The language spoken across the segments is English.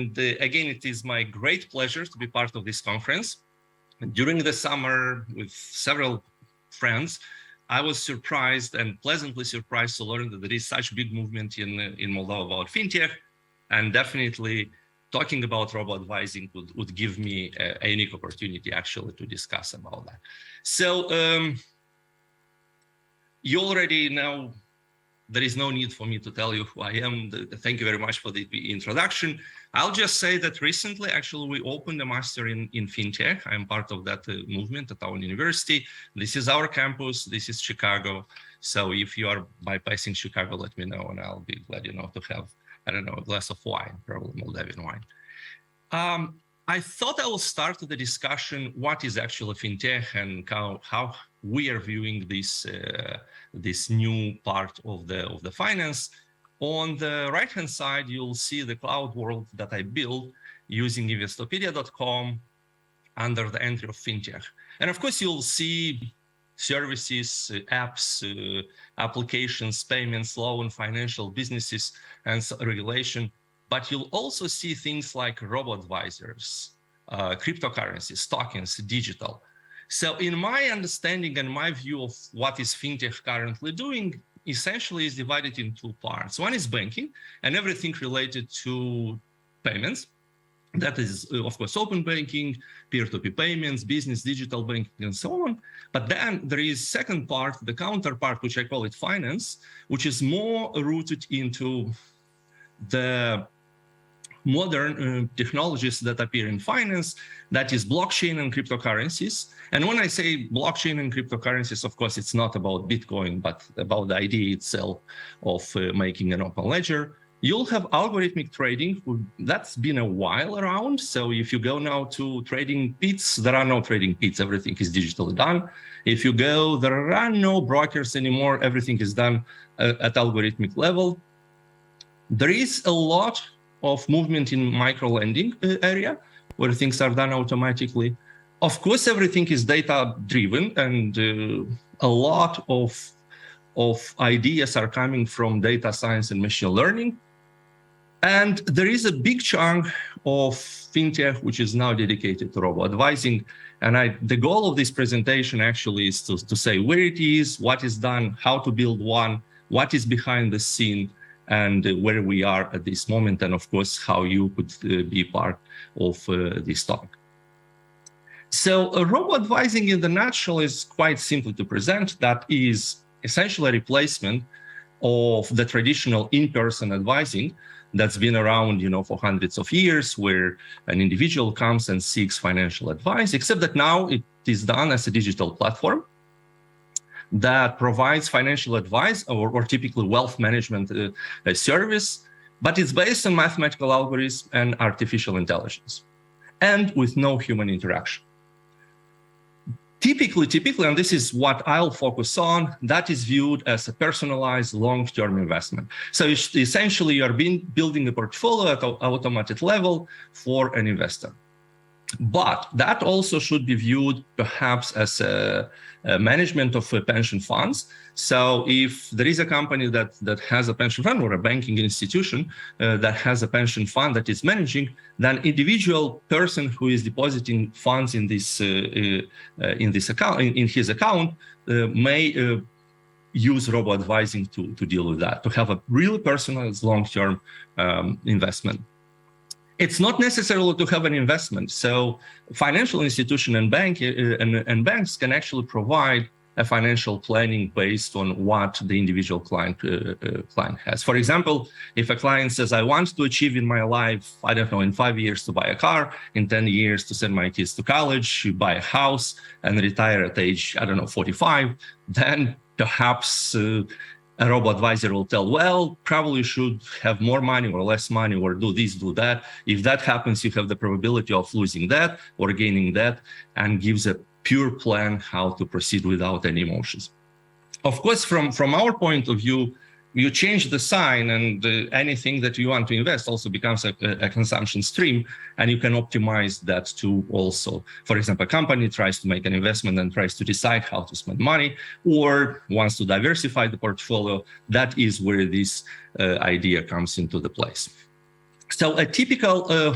And again, it is my great pleasure to be part of this conference. During the summer, with several friends, I was surprised and pleasantly surprised to learn that there is such big movement in Moldova about fintech, and definitely talking about robo-advising would give me a unique opportunity actually to discuss about that. So you already know. There is no need for me to tell you who I am. Thank you very much for the introduction. I'll just say that recently, actually, we opened a master in fintech. I'm part of that movement at our university. This is our campus. This is Chicago. So if you are bypassing Chicago, let me know, and I'll be glad, to have, I don't know, a glass of wine, probably Moldavian wine. I thought I will start the discussion, what is actually fintech and how we are viewing this new part of the finance. On the right-hand side, you'll see the cloud world that I built using investopedia.com under the entry of fintech. And of course, you'll see services, apps, applications, payments, loan, financial businesses, and regulation. But you'll also see things like robo-advisors, cryptocurrencies, tokens, digital. So in my understanding and my view of what is fintech currently doing, essentially is divided in two parts. One is banking and everything related to payments. That is, of course, open banking, peer-to-peer payments, business, digital banking, and so on. But then there is second part, the counterpart, which I call it finance, which is more rooted into the modern technologies that appear in finance, that is blockchain and cryptocurrencies. And when I say blockchain and cryptocurrencies, of course, it's not about Bitcoin, but about the idea itself of making an open ledger. You'll have algorithmic trading. That's been a while around. So if you go now to trading pits, there are no trading pits. Everything is digitally done. If you go, there are no brokers anymore. Everything is done at algorithmic level. There is a lot of movement in micro lending area where things are done automatically. Of course, everything is data driven, and a lot of ideas are coming from data science and machine learning. And there is a big chunk of fintech which is now dedicated to robo-advising. And the goal of this presentation actually is to say where it is, what is done, how to build one, what is behind the scene, and where we are at this moment, and of course, how you could be part of this talk. So robo-advising in the nutshell is quite simple to present. That is essentially a replacement of the traditional in-person advising that's been around, for hundreds of years, where an individual comes and seeks financial advice, except that now it is done as a digital platform that provides financial advice or typically wealth management service, but it's based on mathematical algorithms and artificial intelligence, and with no human interaction. Typically, and this is what I'll focus on, that is viewed as a personalized long-term investment. So essentially, you're building a portfolio at an automated level for an investor. But that also should be viewed perhaps as a management of pension funds. So if there is a company that has a pension fund or a banking institution that has a pension fund that is managing, then individual person who is depositing funds in this account, in his account, may use robo-advising to deal with that, to have a really personalized long-term investment. It's not necessarily to have an investment. So financial institution and banks can actually provide a financial planning based on what the individual client has. For example, if a client says, I want to achieve in my life, I don't know, in 5 years to buy a car, in 10 years to send my kids to college, buy a house, and retire at age, I don't know, 45, then perhaps a robo-advisor will tell, well, probably you should have more money or less money or do this, do that. If that happens, you have the probability of losing that or gaining that, and gives a pure plan how to proceed without any emotions. Of course, from our point of view, you change the sign and anything that you want to invest also becomes a consumption stream, and you can optimize that too also. For example, a company tries to make an investment and tries to decide how to spend money or wants to diversify the portfolio. That is where this idea comes into the place. So a typical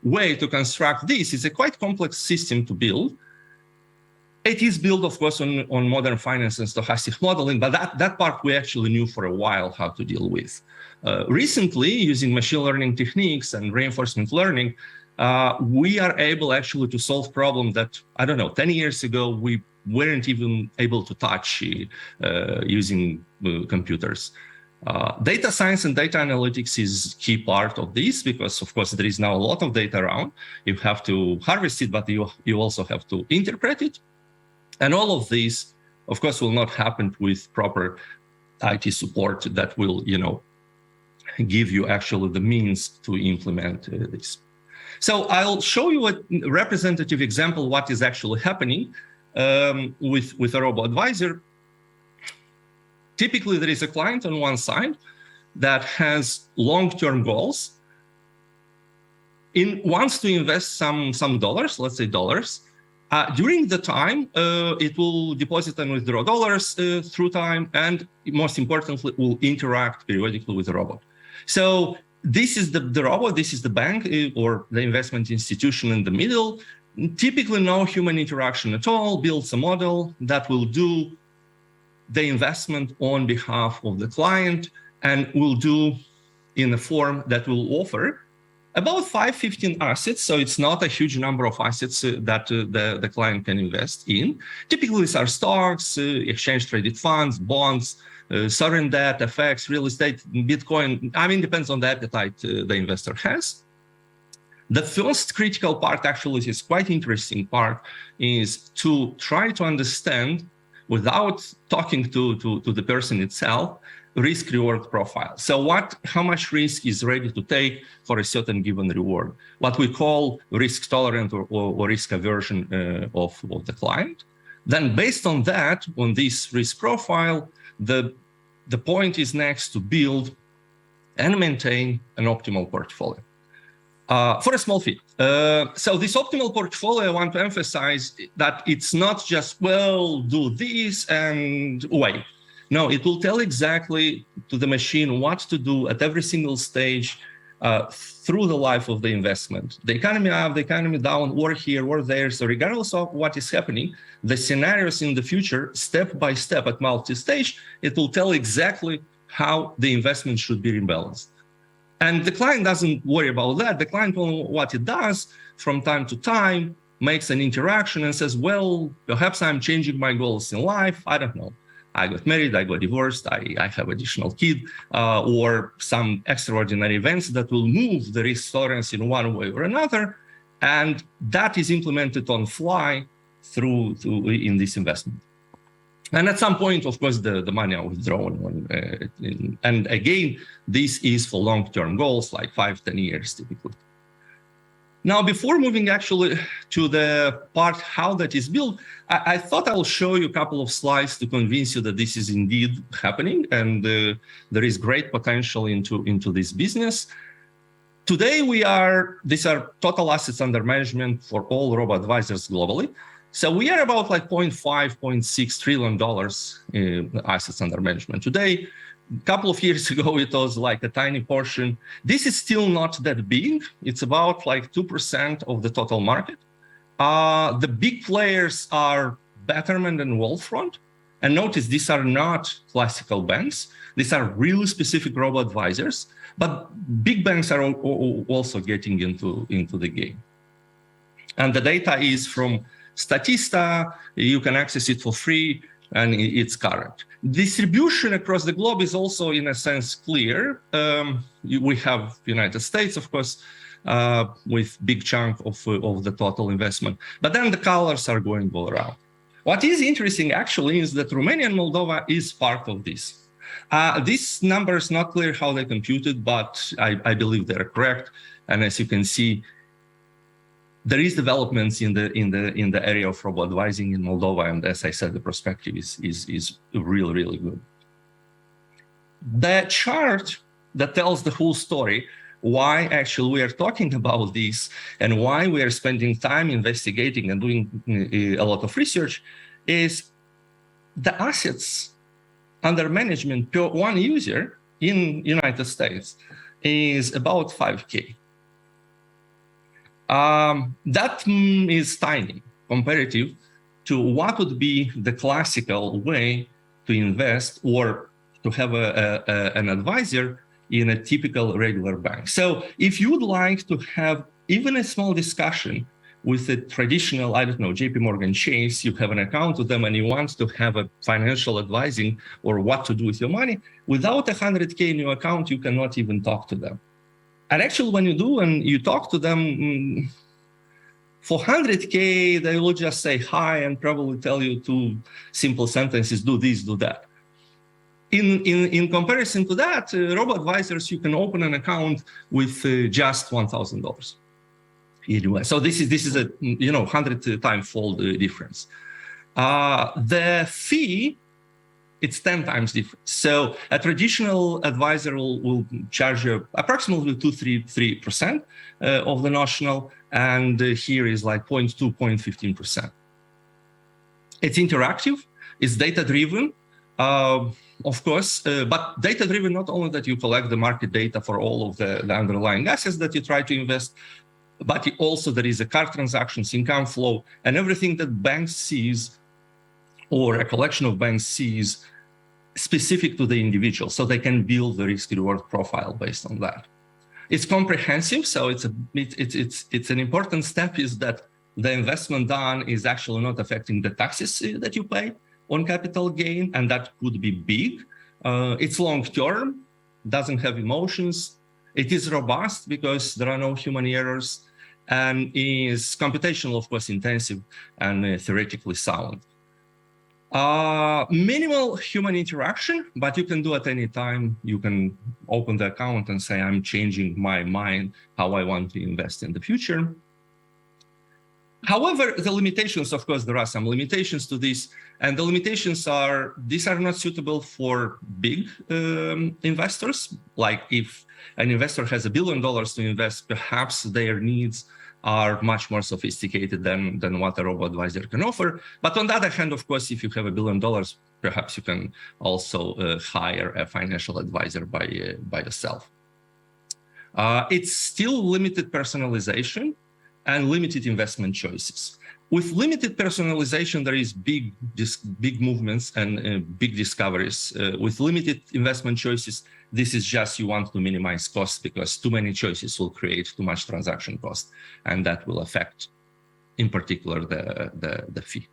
way to construct this is a quite complex system to build. It is built, of course, on modern finance and stochastic modeling, but that part we actually knew for a while how to deal with. Recently, using machine learning techniques and reinforcement learning, we are able actually to solve problems that, I don't know, 10 years ago, we weren't even able to touch using computers. Data science and data analytics is key part of this because, of course, there is now a lot of data around. You have to harvest it, but you also have to interpret it. And all of this, of course, will not happen with proper IT support that will, give you actually the means to implement this. So I'll show you a representative example what is actually happening with a robo-advisor. Typically, there is a client on one side that has long-term goals, wants to invest some dollars, let's say dollars. During the time, it will deposit and withdraw dollars through time, and most importantly, will interact periodically with the robot. So this is the robot, this is the bank or the investment institution in the middle. Typically, no human interaction at all, builds a model that will do the investment on behalf of the client and will do in a form that will offer about 15 assets. So it's not a huge number of assets that the client can invest in. Typically, these are stocks, exchange traded funds, bonds, sovereign debt, FX, real estate, Bitcoin. I mean, depends on the appetite the investor has. The first critical part, actually, is quite interesting part, is to try to understand, without talking to the person itself, risk-reward profile. So how much risk is ready to take for a certain given reward, what we call risk tolerant or risk aversion of the client. Then based on that, on this risk profile, the point is next to build and maintain an optimal portfolio for a small fee. So this optimal portfolio, I want to emphasize that it's not just, well, do this and wait. No, it will tell exactly to the machine what to do at every single stage through the life of the investment. The economy up, the economy down, or here, or there. So regardless of what is happening, the scenarios in the future, step by step at multi-stage, it will tell exactly how the investment should be rebalanced. And the client doesn't worry about that. The client will know what it does from time to time, makes an interaction and says, well, perhaps I'm changing my goals in life. I don't know. I got married, I got divorced, I have additional kid, or some extraordinary events that will move the risk tolerance in one way or another. And that is implemented on fly in this investment. And at some point, of course, the money are withdrawn. And again, this is for long-term goals, like 5-10 years typically. Now, before moving actually to the part how that is built, I thought I'll show you a couple of slides to convince you that this is indeed happening and there is great potential into this business. Today, these are total assets under management for all robo-advisors globally. So we are about like $0.5, $0.6 trillion in assets under management today. A couple of years ago, it was like a tiny portion. This is still not that big. It's about like 2% of the total market. The big players are Betterment and Wealthfront. And notice these are not classical banks. These are really specific robo-advisors. But big banks are also getting into the game. And the data is from Statista. You can access it for free, and it's current. Distribution across the globe is also, in a sense, clear. We have United States, of course, with big chunk of the total investment. But then the colors are going all around. What is interesting, actually, is that Romania and Moldova is part of this. This number is not clear how they computed, but I believe they're correct. And as you can see, there is developments in the area of robo-advising in Moldova, and as I said, the perspective is really, really good. The chart that tells the whole story, why actually we are talking about this and why we are spending time investigating and doing a lot of research, is the assets under management per one user in United States. is about 5K. That is tiny comparative to what would be the classical way to invest or to have an advisor in a typical regular bank. So if you would like to have even a small discussion with a traditional, I don't know, JP Morgan Chase, you have an account with them and you want to have a financial advising or what to do with your money, without 100K in your account, you cannot even talk to them. And actually, when you do and you talk to them, for 100K, they will just say hi and probably tell you 2 simple sentences, do this, do that. In comparison to that, robo-advisors, you can open an account with just $1,000 in US. So this is a 100 times fold difference. The fee, it's 10 times different. So a traditional advisor will charge you approximately 2-3% of the notional, and here is like 0.2, 0.15%. It's interactive, it's data-driven, of course, but data-driven not only that you collect the market data for all of the underlying assets that you try to invest, but also there is a card transactions, income flow, and everything that banks sees or a collection of banks sees specific to the individual, so they can build the risk-reward profile based on that. It's comprehensive, so it's an important step is that the investment done is actually not affecting the taxes that you pay on capital gain, and that could be big. It's long-term, doesn't have emotions. It is robust because there are no human errors, and is computational, of course, intensive and theoretically sound. Minimal human interaction, but you can do at any time. You can open the account and say, I'm changing my mind, how I want to invest in the future. However, the limitations, of course, there are some limitations to this, and the limitations are, these are not suitable for big investors. Like if an investor has $1 billion to invest, perhaps their needs are much more sophisticated than what a robo-advisor can offer. But on the other hand, of course, if you have $1 billion, perhaps you can also hire a financial advisor by yourself. It's still limited personalization and limited investment choices. With limited personalization, there is big movements and big discoveries. With limited investment choices, this is just you want to minimize costs because too many choices will create too much transaction cost, and that will affect, in particular, the fee.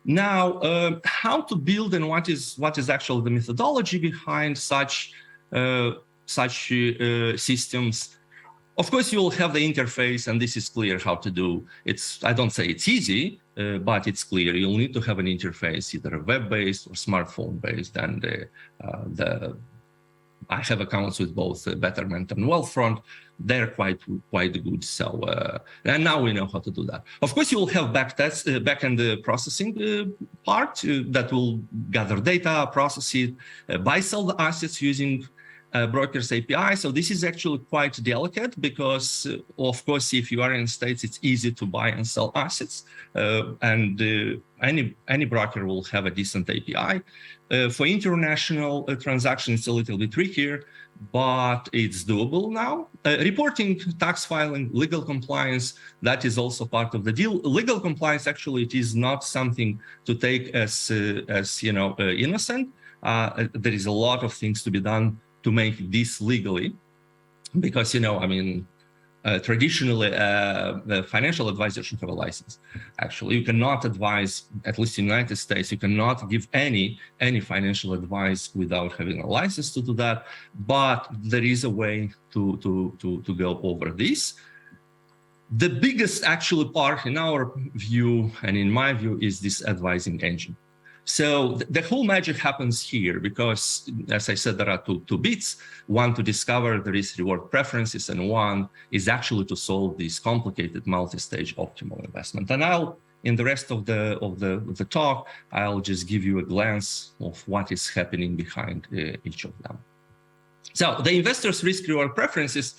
Now, how to build and what is actually the methodology behind such systems? Of course, you will have the interface, and this is clear how to do. I don't say it's easy, but it's clear. You'll need to have an interface, either web-based or smartphone-based. And I have accounts with both Betterment and Wealthfront. They're quite good. So, and now we know how to do that. Of course, you will have back-end processing part that will gather data, process it, buy, sell the assets using broker's API. So this is actually quite delicate because, of course, if you are in the States, it's easy to buy and sell assets, and any broker will have a decent API. For international transactions, it's a little bit trickier, but it's doable now. Reporting, tax filing, legal compliance, that is also part of the deal. Legal compliance, actually, it is not something to take as innocent. There is a lot of things to be done to make this legally, because, traditionally, the financial advisor should have a license. Actually, you cannot advise, at least in the United States, you cannot give any financial advice without having a license to do that. But there is a way to go over this. The biggest actual part in our view, and in my view, is this advising engine. So the whole magic happens here because, as I said, there are two bits. One to discover the risk-reward preferences, and one is actually to solve this complicated multi-stage optimal investment. And in the rest of the talk, I'll just give you a glance of what is happening behind each of them. So the investor's risk-reward preferences,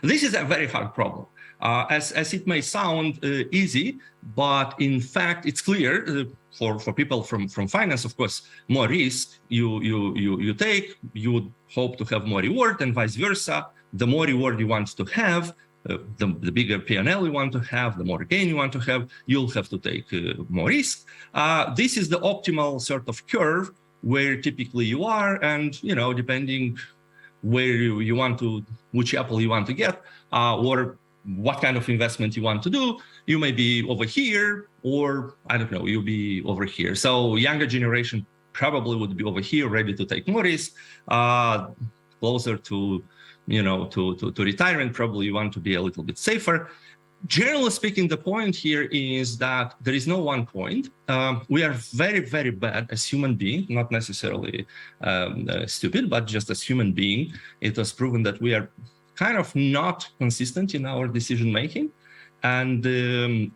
this is a very hard problem. As it may sound easy, but in fact, it's clear for people from finance, of course, more risk you take, you would hope to have more reward, and vice versa. The more reward you want to have, the bigger P&L you want to have, the more gain you want to have, you'll have to take more risk. This is the optimal sort of curve where typically you are, and depending where you want to, which apple you want to get, or what kind of investment you want to do, you may be over here, or I don't know, you'll be over here. So younger generation probably would be over here, ready to take more risk. Closer to retirement, probably you want to be a little bit safer. Generally speaking, the point here is that there is no one point. We are very, very bad as human beings, not necessarily stupid, but just as human being. It was proven that we are kind of not consistent in our decision making. And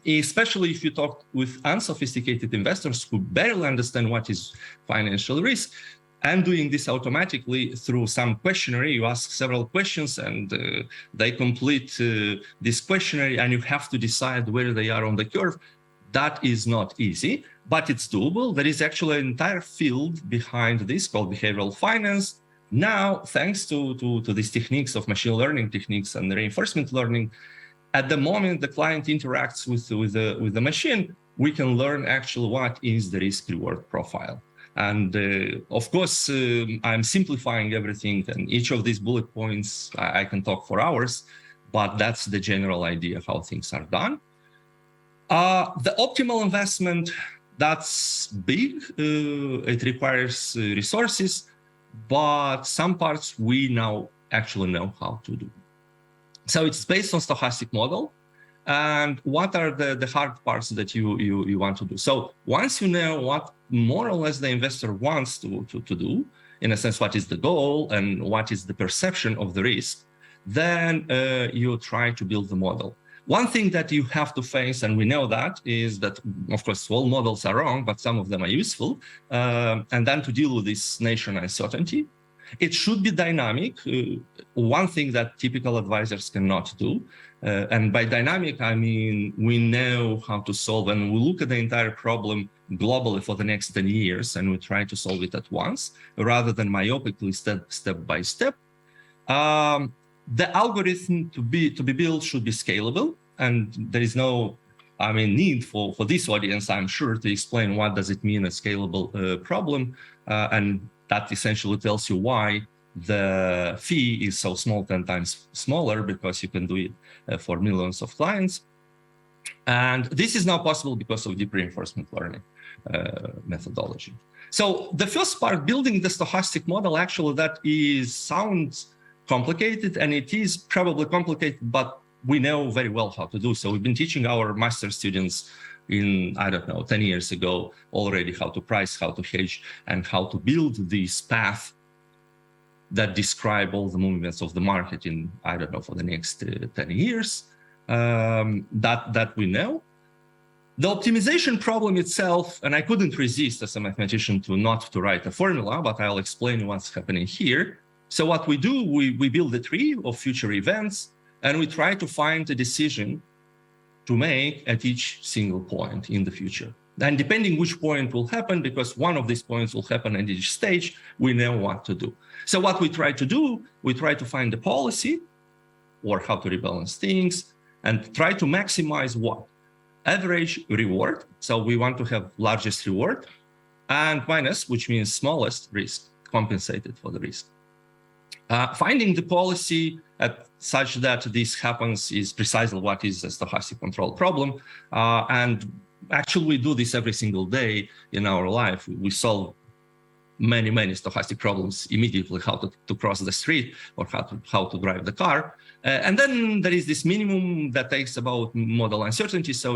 especially if you talk with unsophisticated investors who barely understand what is financial risk, and doing this automatically through some questionnaire, you ask several questions and they complete this questionnaire, and you have to decide where they are on the curve. That is not easy, but it's doable. There is actually an entire field behind this called behavioral finance. Now, thanks to these techniques of machine learning techniques and reinforcement learning, at the moment the client interacts with the machine, we can learn actually what is the risk reward profile. And of course, I'm simplifying everything, and each of these bullet points, I can talk for hours, but that's the general idea of how things are done. The optimal investment, that's big. It requires resources, but some parts we now actually know how to do. So it's based on stochastic model. And what are the hard parts that you want to do? So once you know what more or less the investor wants to do, in a sense, what is the goal and what is the perception of the risk, then you try to build the model. One thing that you have to face, and we know that, is that, of course, all models are wrong, but some of them are useful. And then to deal with this nation uncertainty, it should be dynamic. One thing that typical advisors cannot do. And by dynamic, I mean, we know how to solve, and we look at the entire problem globally for the next 10 years, and we try to solve it at once, rather than myopically step by step. The algorithm to be built should be scalable, and there is no, need for this audience, I'm sure, to explain what does it mean a scalable problem, and that essentially tells you why the fee is so small, 10 times smaller, because you can do it for millions of clients. And this is now possible because of deep reinforcement learning methodology. So the first part, building the stochastic model, actually that sounds complicated, and it is probably complicated, but we know very well how to do so. We've been teaching our master students in, 10 years ago already how to price, how to hedge, and how to build this path that describe all the movements of the market in, for the next 10 years, that we know. The optimization problem itself, and I couldn't resist as a mathematician to write a formula, but I'll explain what's happening here. So what we do, we build a tree of future events, and we try to find a decision to make at each single point in the future. And depending which point will happen, because one of these points will happen at each stage, we know what to do. So what we try to do, we try to find the policy or how to rebalance things and try to maximize what? Average reward. So we want to have largest reward, and minus, which means smallest risk, compensated for the risk. Finding the policy such that this happens is precisely what is a stochastic control problem. And actually, we do this every single day in our life. We solve many stochastic problems immediately, how to cross the street or how to drive the car. And then there is this minimum that takes about model uncertainty. So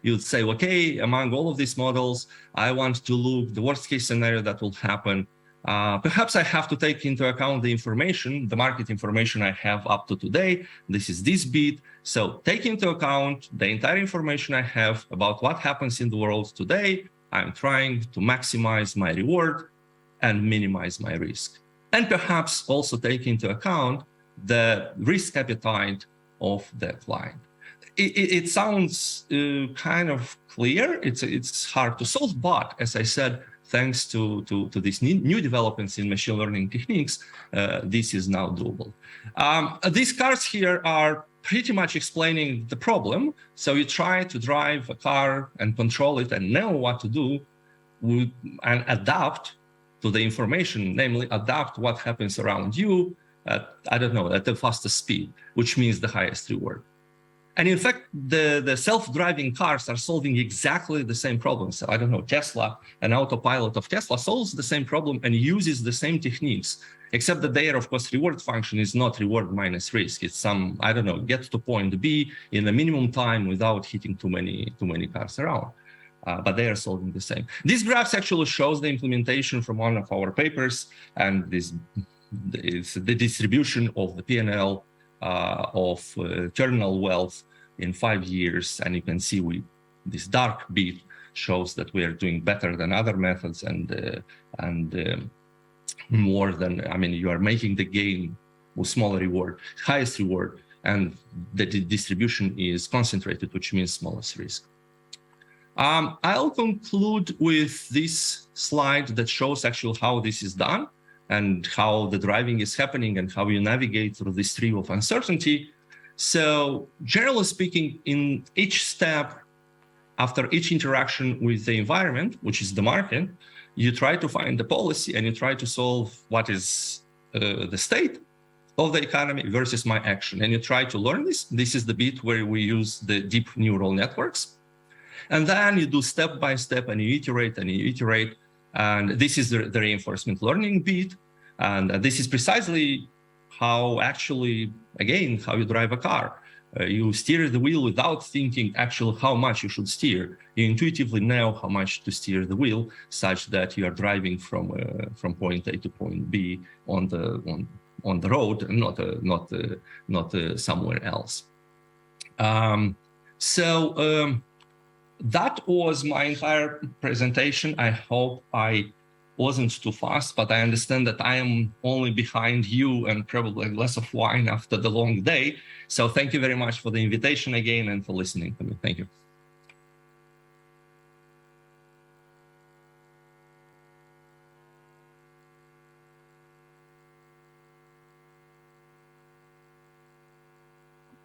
you'd say, okay, among all of these models, I want to look the worst case scenario that will happen. Perhaps I have to take into account the information, the market information I have up to today. This is this bit. So take into account the entire information I have about what happens in the world today. I'm trying to maximize my reward and minimize my risk. And perhaps also take into account the risk appetite of the client. it sounds kind of clear. It's hard to solve, but as I said, thanks to these new developments in machine learning techniques, this is now doable. These cards here are pretty much explaining the problem. So you try to drive a car and control it and know what to do and adapt to the information, namely adapt what happens around you at, I don't know, at the fastest speed, which means the highest reward. And in fact, the self-driving cars are solving exactly the same problem. So I don't know, Tesla, an autopilot of Tesla solves the same problem and uses the same techniques, except that their, of course, reward function is not reward minus risk. It's some, I don't know, get to point B in the minimum time without hitting too many cars around. But they are solving the same. These graphs actually shows the implementation from one of our papers, and this is the distribution of the P&L of terminal wealth in 5 years. And you can see this dark bit shows that we are doing better than other methods and more than, I mean, you are making the gain with smaller reward, highest reward, and the distribution is concentrated, which means smallest risk. I'll conclude with this slide that shows actually how this is done and how the driving is happening and how you navigate through this tree of uncertainty. So generally speaking, in each step, after each interaction with the environment, which is the market, you try to find the policy and you try to solve what is the state of the economy versus my action. And you try to learn this. This is the bit where we use the deep neural networks. And then you do step by step and you iterate and you iterate. And this is the reinforcement learning bit. And this is precisely how actually, again, how you drive a car. You steer the wheel without thinking actually how much you should steer. You intuitively know how much to steer the wheel such that you are driving from point A to point B on the road and not somewhere else. That was my entire presentation. I hope I wasn't too fast, but I understand that I am only behind you and probably a glass of wine after the long day. So thank you very much for the invitation again and for listening to me. Thank you.